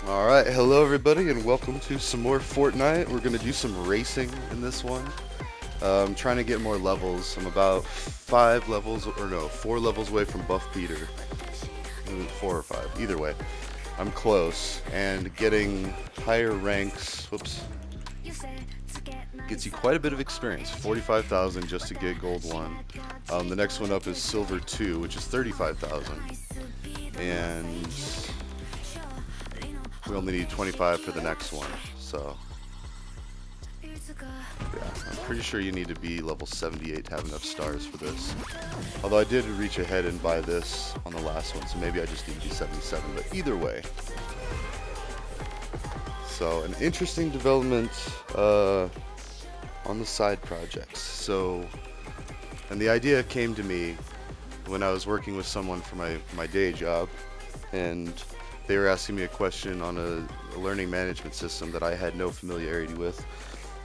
Alright, hello everybody and welcome to some more Fortnite. We're going to do some racing in this one. I'm trying to get more levels. I'm about 5 levels, or no, 4 levels away from Buff Peter. 4 or 5, either way. I'm close, and getting higher ranks, whoops, gets you quite a bit of experience. 45,000 just to get Gold 1. The next one up is Silver 2, which is 35,000. And we only need 25 for the next one, so yeah, I'm pretty sure you need to be level 78 to have enough stars for this. Although I did reach ahead and buy this on the last one, so maybe I just need to be 77, but either way. So, an interesting development on the side projects. So, and the idea came to me when I was working with someone for my day job, and they were asking me a question on a learning management system that I had no familiarity with.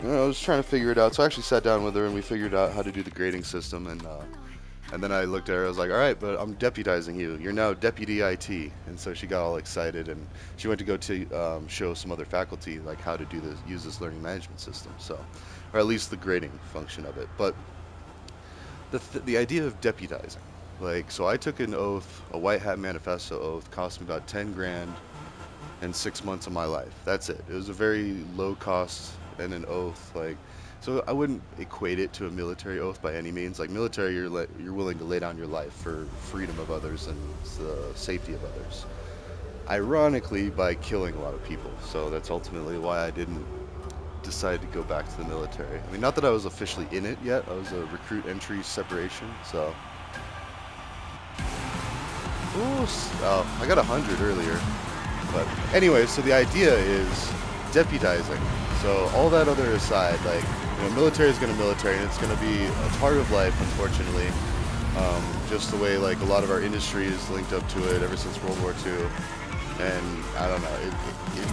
And I was trying to figure it out, so I actually sat down with her and we figured out how to do the grading system. And then I looked at her, I was like, alright, but I'm deputizing you. You're now Deputy IT. And so she got all excited and she went to go to show some other faculty like how to do this, use this learning management system. So, or at least the grading function of it. But the idea of deputizing. Like, so I took an oath, a white hat manifesto oath, cost me about 10 grand and 6 months of my life. That's it. It was a very low cost and an oath. Like, so I wouldn't equate it to a military oath by any means. Like military, you're willing to lay down your life for freedom of others and the safety of others. Ironically, by killing a lot of people. So that's ultimately why I didn't decide to go back to the military. I mean, not that I was officially in it yet. I was a recruit entry separation, so. Ooh, oh, I got 100 earlier. But anyway, so the idea is deputizing. So all that other aside, like, you know, military is going to military, and it's going to be a part of life, unfortunately. Just the way, like, a lot of our industry is linked up to it ever since World War II. And I don't know,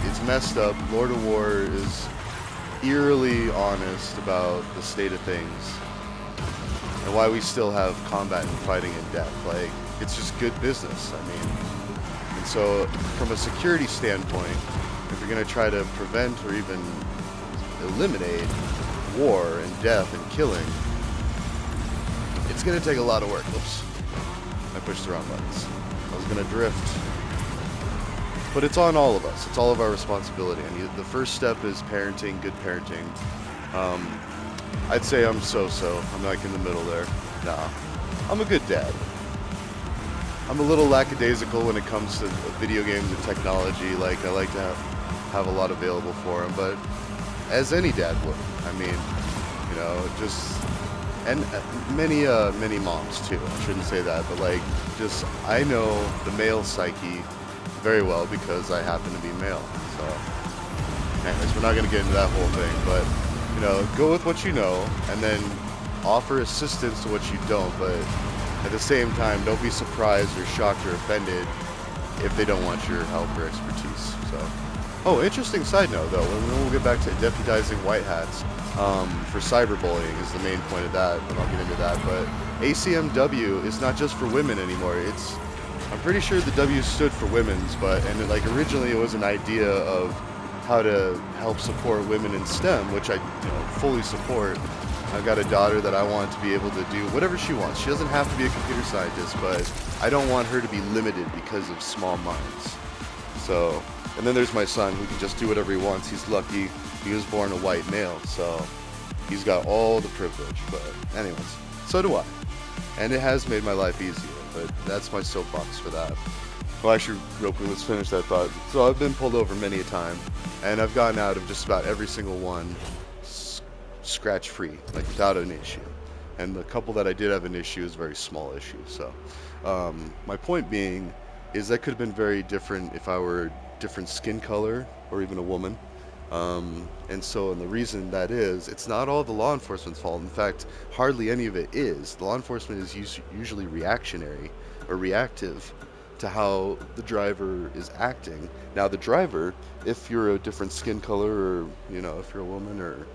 it's messed up. Lord of War is eerily honest about the state of things and why we still have combat and fighting and death. Like, it's just good business. I mean, and so from a security standpoint, if you're going to try to prevent or even eliminate war and death and killing, it's going to take a lot of work. Oops, I pushed the wrong buttons. I was going to drift. But it's on all of us. It's all of our responsibility. And the first step is parenting, good parenting. I'd say I'm so-so. I'm like in the middle there. Nah, I'm a good dad. I'm a little lackadaisical when it comes to video games and technology. Like, I like to have a lot available for him, but as any dad would. I mean, you know, just, and many moms too. I shouldn't say that, but like, just, I know the male psyche very well because I happen to be male. So, anyways, we're not going to get into that whole thing, but, you know, go with what you know, and then offer assistance to what you don't, but at the same time, don't be surprised or shocked or offended if they don't want your help or expertise. So, oh, interesting side note though, and then we'll get back to deputizing white hats. For cyberbullying is the main point of that, and I'll get into that, but ACMW is not just for women anymore. I'm pretty sure the W stood for women's, and like originally it was an idea of how to help support women in STEM, which I fully support. I've got a daughter that I want to be able to do whatever she wants. She doesn't have to be a computer scientist, but I don't want her to be limited because of small minds. So, and then there's my son who can just do whatever he wants. He's lucky. He was born a white male, so he's got all the privilege. But anyways, so do I. And it has made my life easier, but that's my soapbox for that. Well, actually, real quick, let's finish that thought. So I've been pulled over many a time, and I've gotten out of just about every single one scratch-free, like without an issue. And the couple that I did have an issue is a very small issue. So my point being is that could have been very different if I were a different skin color or even a woman. And the reason that is, it's not all the law enforcement's fault. In fact, hardly any of it is. The law enforcement is usually reactionary or reactive to how the driver is acting. Now, the driver, if you're a different skin color, or if you're a woman,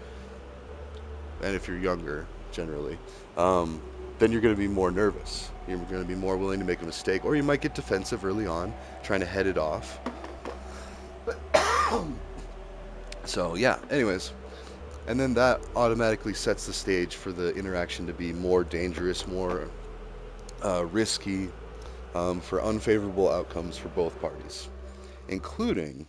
and if you're younger, generally, then you're going to be more nervous. You're going to be more willing to make a mistake, or you might get defensive early on, trying to head it off. So yeah, anyways. And then that automatically sets the stage for the interaction to be more dangerous, more risky, for unfavorable outcomes for both parties, including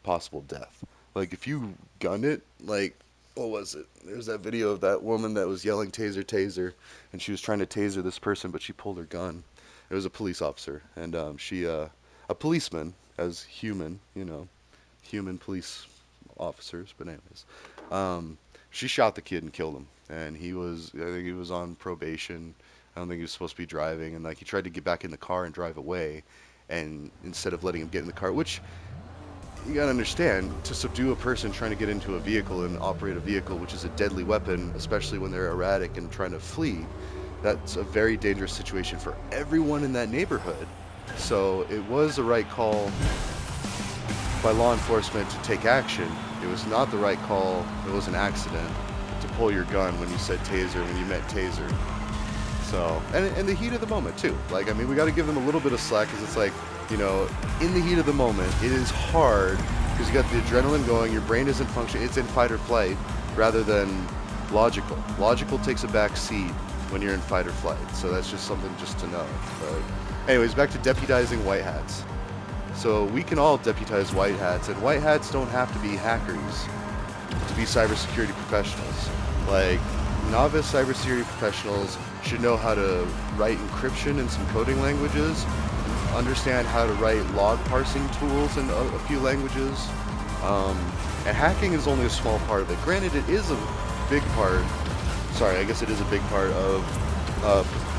possible death. Like if you gun it, like what was it? There's that video of that woman that was yelling taser, taser, and she was trying to taser this person, but she pulled her gun. It was a police officer, and a policeman, as human, human police officers. But anyways, um, she shot the kid and killed him, and I think he was on probation. I don't think he was supposed to be driving, and like he tried to get back in the car and drive away, and instead of letting him get in the car, which you gotta understand, to subdue a person trying to get into a vehicle and operate a vehicle, which is a deadly weapon, especially when they're erratic and trying to flee, that's a very dangerous situation for everyone in that neighborhood. So it was the right call by law enforcement to take action. It was not the right call, it was an accident, to pull your gun when you said taser, when you meant taser. So, and in the heat of the moment too. Like, I mean, we gotta give them a little bit of slack, because it's like, in the heat of the moment, it is hard, because you got the adrenaline going, your brain isn't functioning, it's in fight or flight, rather than logical. Logical takes a back seat when you're in fight or flight, so that's just something just to know. But anyways, back to deputizing white hats. So we can all deputize white hats, and white hats don't have to be hackers to be cybersecurity professionals. Like, novice cybersecurity professionals should know how to write encryption in some coding languages, understand how to write log parsing tools in a few languages, and hacking is only a small part of it. Granted, it is a big part, I guess it is a big part of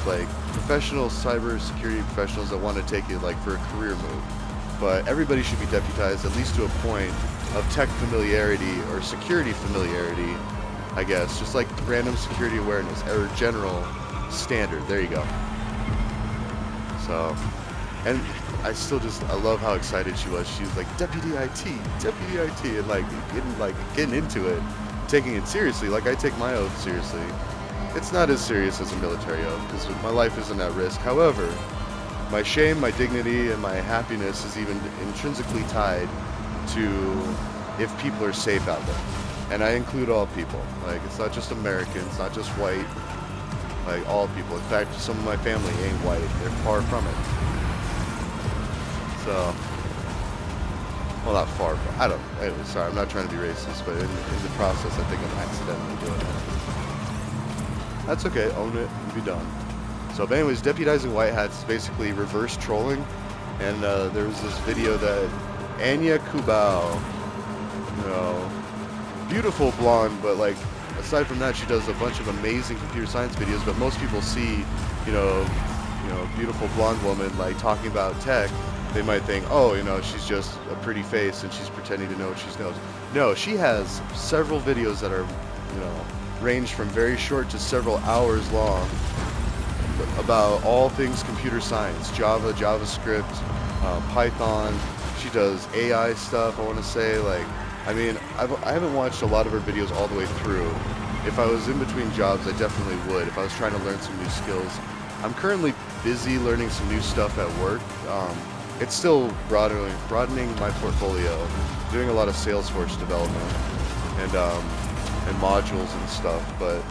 like professional cybersecurity professionals that want to take it like for a career move. But everybody should be deputized at least to a point of tech familiarity or security familiarity, I guess, just like random security awareness or general standard. There you go. So, and I love how excited she was. She was like, Deputy IT, and getting into it, taking it seriously. Like I take my oath seriously. It's not as serious as a military oath because my life isn't at risk. However, my shame, my dignity, and my happiness is even intrinsically tied to if people are safe out there. And I include all people. Like, it's not just Americans, not just white, like all people. In fact, some of my family ain't white. They're far from it. So, well, not far from, I don't, anyway, sorry, I'm not trying to be racist, but in the process, I think I'm accidentally doing it. That's okay, own it and be done. So, but anyways, deputizing white hats is basically reverse trolling. And there was this video that Anya Kubau, beautiful blonde, but like, aside from that, she does a bunch of amazing computer science videos, but most people see, beautiful blonde woman, like, talking about tech, they might think, oh, she's just a pretty face and she's pretending to know what she knows. No, she has several videos that are, range from very short to several hours long about all things computer science, Java, JavaScript, Python. She does AI stuff, I want to say. Like, I mean, I haven't watched a lot of her videos all the way through. If I was in between jobs, I definitely would, if I was trying to learn some new skills. I'm currently busy learning some new stuff at work. It's still broadening my portfolio, doing a lot of Salesforce development and modules and stuff, but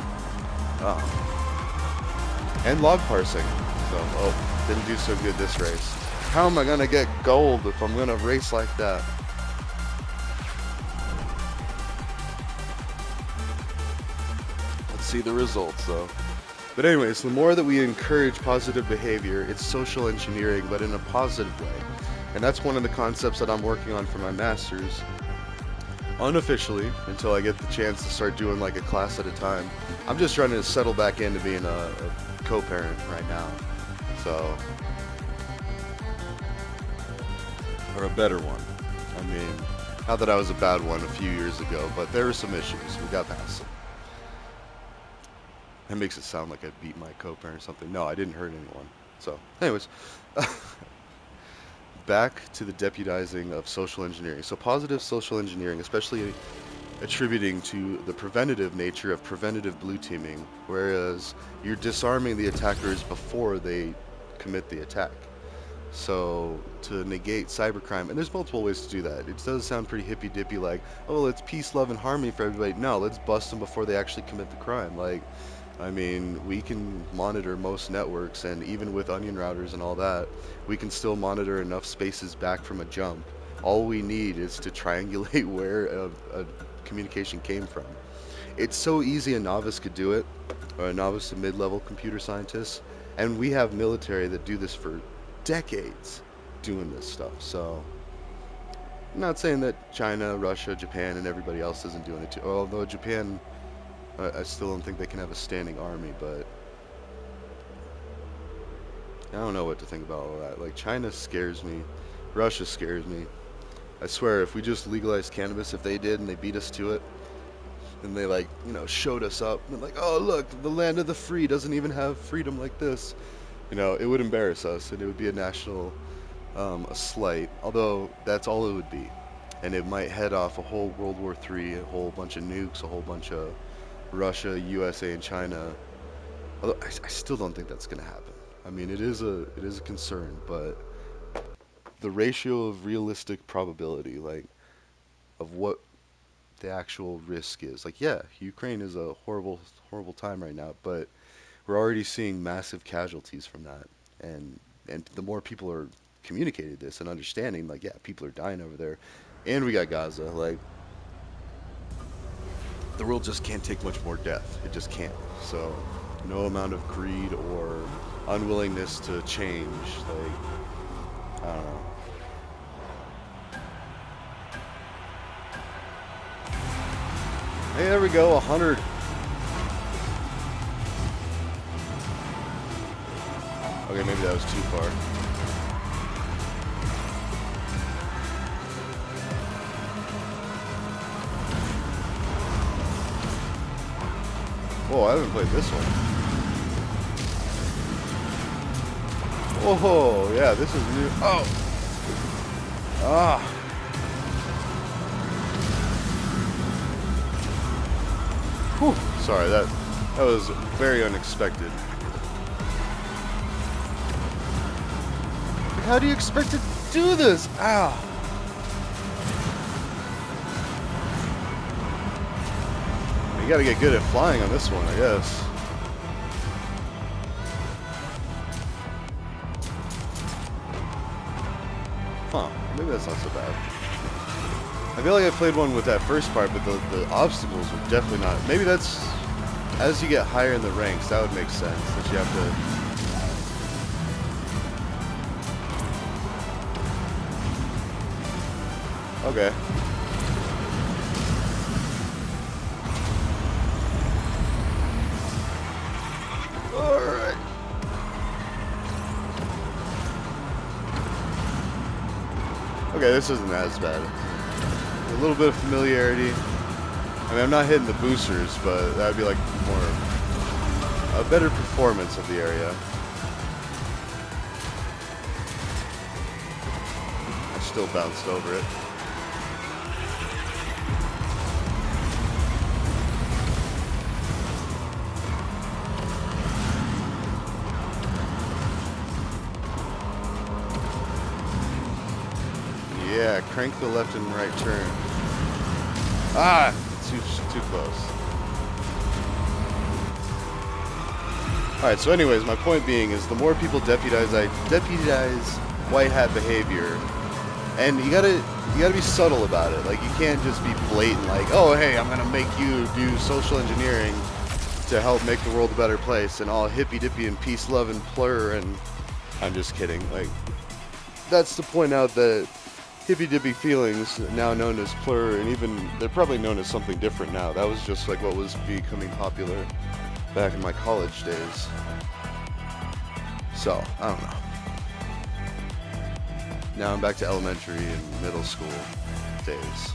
and log parsing. So, didn't do so good this race. How am I gonna get gold if I'm gonna race like that? Let's see the results though. But anyways, the more that we encourage positive behavior, it's social engineering, but in a positive way. And that's one of the concepts that I'm working on for my master's. Unofficially, until I get the chance to start doing like a class at a time. I'm just trying to settle back into being a co-parent right now. So, or a better one. I mean, not that I was a bad one a few years ago, but there were some issues. We got past them. That makes it sound like I beat my co-parent or something. No, I didn't hurt anyone. So, anyways, back to the deputizing of social engineering. So positive social engineering, especially attributing to the preventative nature of preventative blue teaming, whereas you're disarming the attackers before they commit the attack. So to negate cybercrime, and there's multiple ways to do that. It does sound pretty hippy dippy, like, oh, let's peace, love, and harmony for everybody. No, let's bust them before they actually commit the crime. Like, I mean, we can monitor most networks, and even with onion routers and all that, we can still monitor enough spaces back from a jump. All we need is to triangulate where a communication came from. It's so easy a novice could do it, or a novice to mid-level computer scientist, and we have military that do this for decades doing this stuff. So I'm not saying that China, Russia, Japan, and everybody else isn't doing it too. Although Japan, I still don't think they can have a standing army, but I don't know what to think about all that. Like, China scares me. Russia scares me. I swear, if we just legalized cannabis, if they did and they beat us to it, and they, like, you know, showed us up, and like, oh, look, the land of the free doesn't even have freedom like this. You know, it would embarrass us, and it would be a national, a slight, although that's all it would be. And it might head off a whole World War III, a whole bunch of nukes, a whole bunch of Russia, USA, and China. Although I still don't think that's going to happen. I mean, it is a concern, but the ratio of realistic probability, like, of what the actual risk is. Like, yeah, Ukraine is a horrible, horrible time right now, but we're already seeing massive casualties from that. And the more people are communicating this and understanding, like, yeah, people are dying over there, and we got Gaza. Like, the world just can't take much more death. It just can't. So, no amount of greed or unwillingness to change. Like, I don't know. Hey, there we go, 100. Okay, maybe that was too far. Oh, I haven't played this one. Oh, yeah, this is new. Oh! Ah! Whew. Sorry, that was very unexpected. Like, how do you expect to do this? Ow! You gotta get good at flying on this one, I guess. Huh, maybe that's not so bad. I feel like I played one with that first part, but the obstacles were definitely not. Maybe that's, as you get higher in the ranks, that would make sense, that you have to... Okay. Alright. Okay, this isn't as bad. A little bit of familiarity. I mean, I'm not hitting the boosters, but that would be like more... a better performance of the area. I still bounced over it. Yeah, crank the left and right turn. Ah! Too close. Alright, so anyways, my point being is the more people deputize white hat behavior, and you gotta be subtle about it. Like, you can't just be blatant, like, oh hey, I'm gonna make you do social engineering to help make the world a better place, and all hippy dippy and peace, love, and plur, and I'm just kidding. Like, that's to point out that hippy-dippy feelings, now known as plur, and even, they're probably known as something different now. That was just like what was becoming popular back in my college days. So, I don't know. Now I'm back to elementary and middle school days.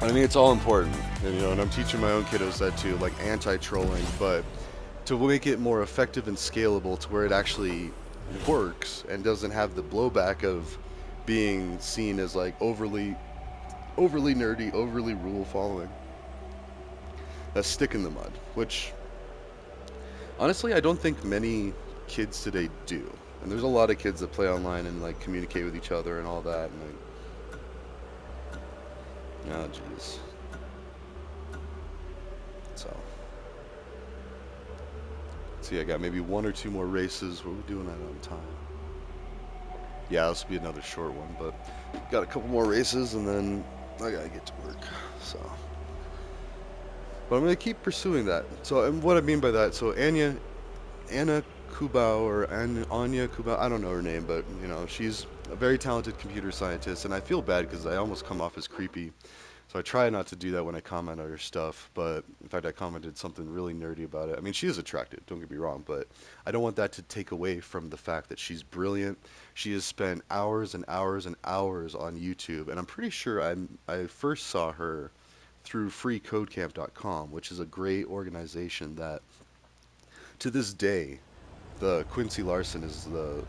I mean, it's all important, and, you know, and I'm teaching my own kiddos that too, like anti-trolling, but to make it more effective and scalable to where it actually works and doesn't have the blowback of being seen as like overly nerdy, overly rule following. That's stick in the mud, which honestly I don't think many kids today do. And there's a lot of kids that play online and like communicate with each other and all that. And like, oh jeez. So, see, I got maybe 1 or 2 more races. What are we doing that on time? Yeah, this will be another short one, but got a couple more races and then I gotta get to work. So, but I'm gonna keep pursuing that. So, and what I mean by that, so Anna Kubau or Anya Kubau, I don't know her name, but you know, she's a very talented computer scientist, and I feel bad because I almost come off as creepy. So I try not to do that when I comment on her stuff, but in fact I commented something really nerdy about it. I mean, she is attractive, don't get me wrong, but I don't want that to take away from the fact that she's brilliant. She has spent hours and hours and hours on YouTube, and I'm pretty sure I first saw her through freecodecamp.com, which is a great organization that to this day, the Quincy Larson is the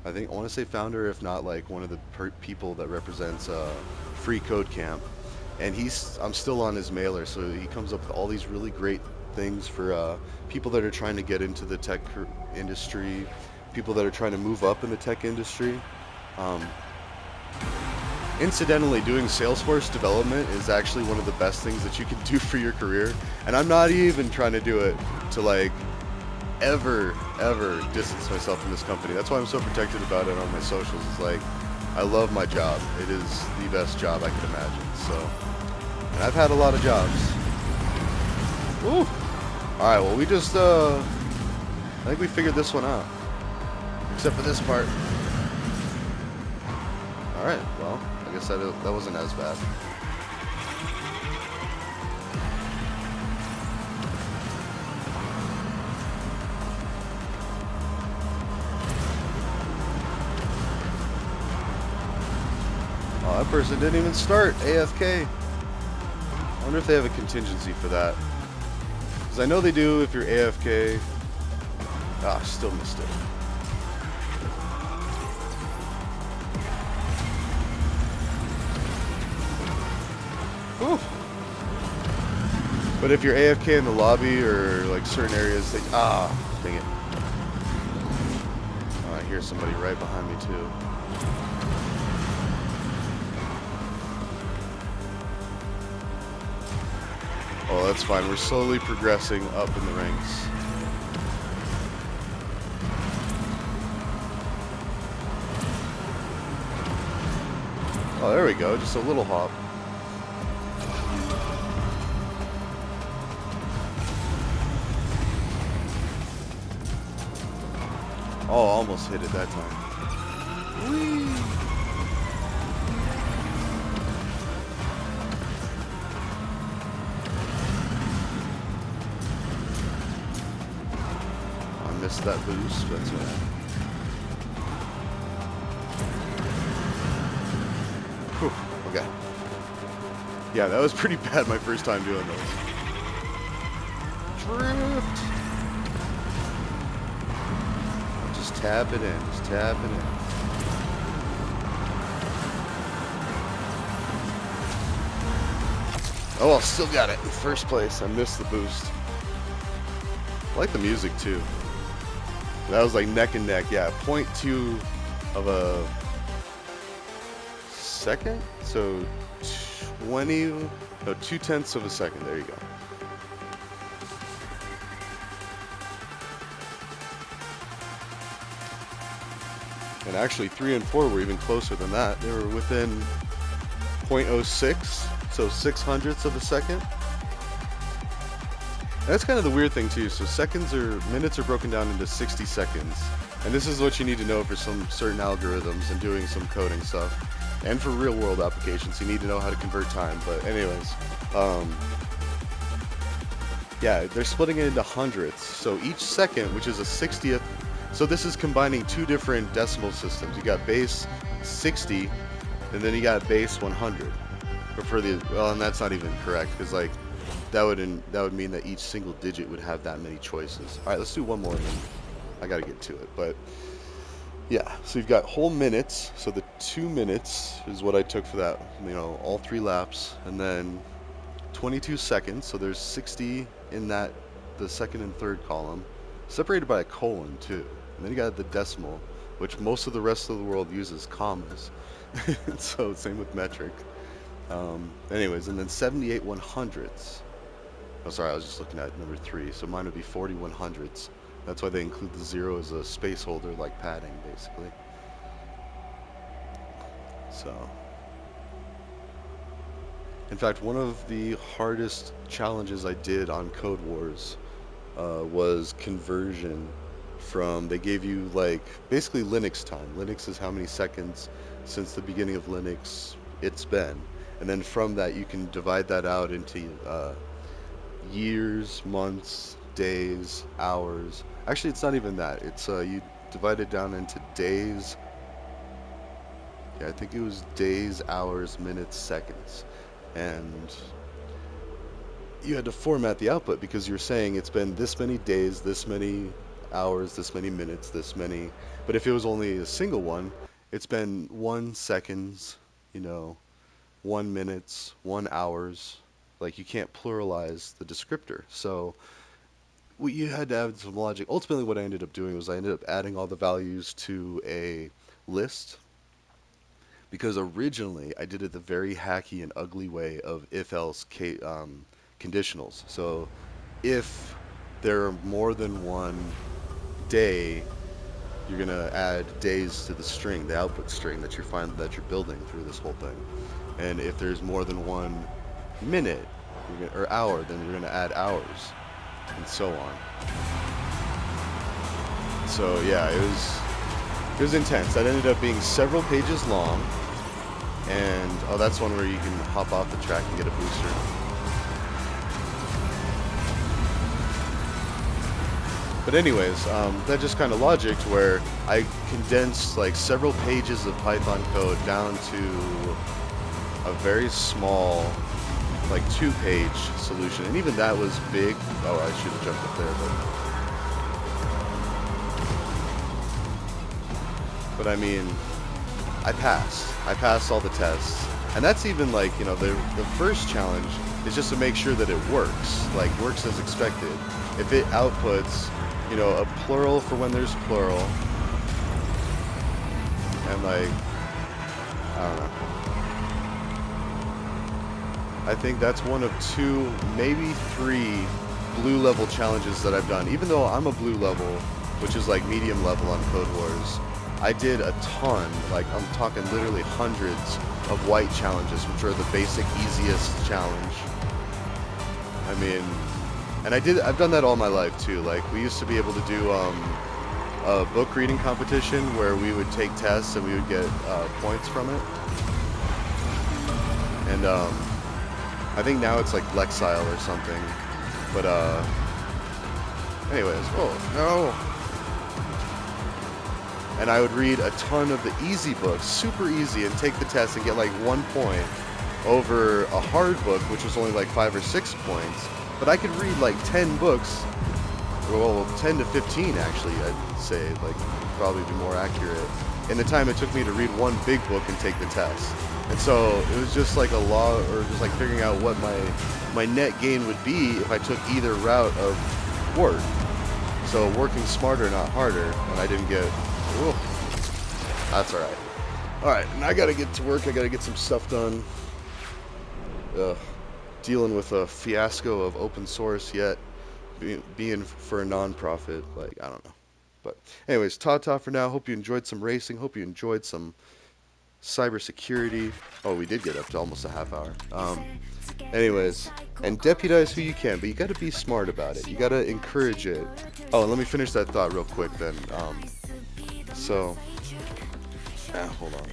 I think I want to say founder, if not like one of the people that represents Free Code Camp, and I'm still on his mailer, so he comes up with all these really great things for people that are trying to get into the tech industry, people that are trying to move up in the tech industry. Incidentally, doing Salesforce development is actually one of the best things that you can do for your career, and I'm not even trying to do it to like ever distance myself from this company. That's why I'm so protected about it on my socials. It's like, I love my job. It is the best job I could imagine. So, and I've had a lot of jobs. Woo! Alright, well we just, I think we figured this one out. Except for this part. Alright, well, I guess that wasn't as bad. Oh, that person didn't even start. AFK. I wonder if they have a contingency for that. Because I know they do if you're AFK. Ah, still missed it. Whew. But if you're AFK in the lobby or like certain areas, dang it. Oh, I hear somebody right behind me too. Oh, that's fine. We're slowly progressing up in the ranks. Oh, there we go. Just a little hop. Oh, almost hit it that time. Whee! Missed that boost, that's right. Whew, okay. Yeah, that was pretty bad my first time doing those. Drift! Just tap it in, just tap it in. Oh, I still got it in first place. I missed the boost. I like the music too. That was like neck and neck, yeah. 0.2 of a second? So 2/10 of a second. There you go. And actually 3 and 4 were even closer than that. They were within 0.06, so 6/100ths of a second. That's kind of the weird thing too. So minutes are broken down into 60 seconds. And this is what you need to know for some certain algorithms and doing some coding stuff. And for real world applications, you need to know how to convert time. But anyways, yeah, they're splitting it into hundredths. So each second, which is a 60th, so this is combining 2 different decimal systems. You got base 60, and then you got base 100. But for and that's not even correct, because like, that would mean that each single digit would have that many choices. All right, let's do one more. Then I got to get to it, but yeah. So you've got whole minutes. So the 2 minutes is what I took for that. You know, all 3 laps, and then 22 seconds. So there's 60 in the second and third column. separated by a colon too. And then you got the decimal, which most of the rest of the world uses commas. So same with metric. Anyways, and then 78 100ths. Oh, sorry, I was just looking at number 3. So mine would be 40 100ths. That's why they include the 0 as a space holder, like padding, basically. So, in fact, one of the hardest challenges I did on Code Wars was conversion from, they gave you like basically Linux time. Linux is how many seconds since the beginning of Linux it's been. And then from that you can divide that out into years, months, days, hours. Actually, it's not even that. It's you divide it down into days. Yeah, I think it was days, hours, minutes, seconds. And you had to format the output because you're saying it's been this many days, this many hours, this many minutes, this many. But if it was only a single one, it's been 1 seconds, you know, 1 minutes, 1 hours. Like, you can't pluralize the descriptor. So you had to have some logic. Ultimately, what I ended up doing was I ended up adding all the values to a list, because originally I did it the very hacky and ugly way of if-else conditionals. So if there are more than one day, you're gonna add days to the string, the output string that you're building through this whole thing. And if there's more than 1 minute or hour, then you're gonna add hours, and so on. So yeah, it was intense. That ended up being several pages long. And oh, that's one where you can hop off the track and get a booster. But anyways, that just kind of logicked where I condensed like several pages of Python code down to a very small, like 2-page solution. And even that was big. Oh, I should have jumped up there, but I mean, I passed all the tests. And that's even like, you know, the first challenge is just to make sure that it works, like works as expected. If it outputs, you know, a plural for when there's plural, and like, I don't know. I think that's one of 2, maybe 3 blue level challenges that I've done. Even though I'm a blue level, which is like medium level on Code Wars, I did a ton, like I'm talking literally hundreds of white challenges, which are the basic easiest challenge. I mean, and I've done that all my life too. Like, we used to be able to do a book reading competition where we would take tests and we would get points from it. And I think now it's like Lexile or something. But anyways, oh no. And I would read a ton of the easy books, super easy, and take the test and get like 1 point over a hard book, which was only like 5 or 6 points. But I could read like 10 books, well, 10 to 15 actually, I'd say, like, probably be more accurate, in the time it took me to read one big book and take the test. And so it was just like a law, or just like figuring out what my net gain would be if I took either route of work. So working smarter, not harder, and I didn't get... Whoa. That's alright. Alright, and I gotta get to work. I gotta get some stuff done. Dealing with a fiasco of open source, yet being for a non-profit. Like, I don't know. But anyways, ta-ta for now. Hope you enjoyed some racing. Hope you enjoyed some cybersecurity. Oh, we did get up to almost a half hour. Anyways, and deputize who you can, but you gotta be smart about it. You gotta encourage it. Oh, and let me finish that thought real quick then. Hold on.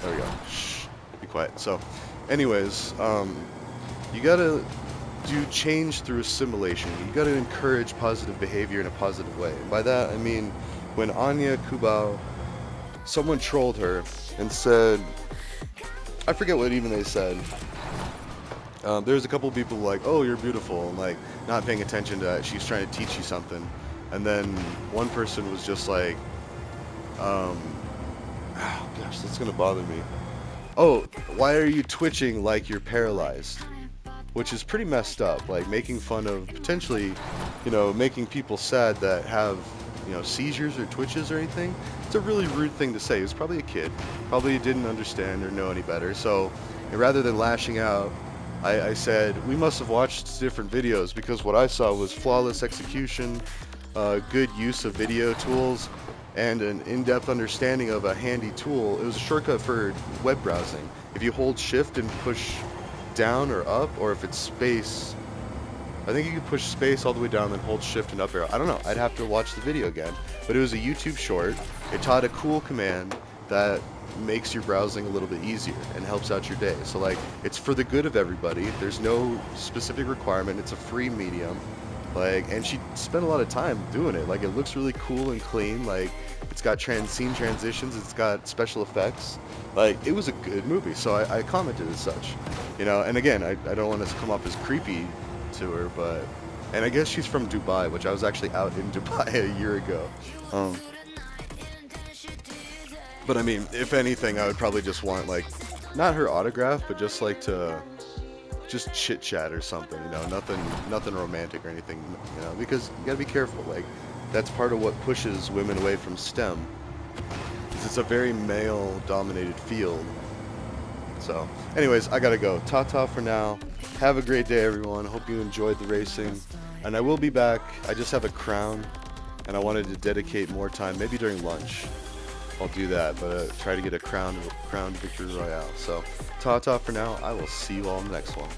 There we go. Shh. Be quiet. So, anyways, you gotta do change through assimilation. You gotta encourage positive behavior in a positive way. And by that, I mean, when Anya Kubau, someone trolled her and said, I forget what even they said. There's a couple people like, oh, you're beautiful, and like not paying attention to that. She's trying to teach you something. And then one person was just like, oh gosh, that's gonna bother me. Oh, why are you twitching like you're paralyzed? which is pretty messed up, like making fun of potentially, you know, making people sad that have, you know, seizures or twitches or anything. It's a really rude thing to say. He was probably a kid, probably didn't understand or know any better. So rather than lashing out, I said we must have watched different videos, because what I saw was flawless execution, good use of video tools, and an in-depth understanding of a handy tool. It was a shortcut for web browsing. If you hold shift and push down or up, or if it's space, I think you can push space all the way down, then hold shift and up arrow. I don't know, I'd have to watch the video again. But it was a YouTube short. It taught a cool command that makes your browsing a little bit easier and helps out your day. So like, it's for the good of everybody. There's no specific requirement. It's a free medium. Like, and she spent a lot of time doing it. Like, it looks really cool and clean. Like, it's got scene transitions. It's got special effects. Like, it was a good movie. So I commented as such, you know. And again, I don't want to come off as creepy to her, but, and I guess she's from Dubai, which I was actually out in Dubai a year ago. But I mean, if anything, I would probably just want, like, not her autograph, but just like to just chit chat or something, you know, nothing romantic or anything, you know, because you gotta be careful. Like, that's part of what pushes women away from STEM, is it's a very male dominated field. So anyways, I gotta go. Ta-ta for now. Have a great day, everyone. Hope you enjoyed the racing, and I will be back. I just have a crown, and I wanted to dedicate more time, maybe during lunch I'll do that, but try to get a crown victory royale. So ta-ta for now. I will see you all in the next one.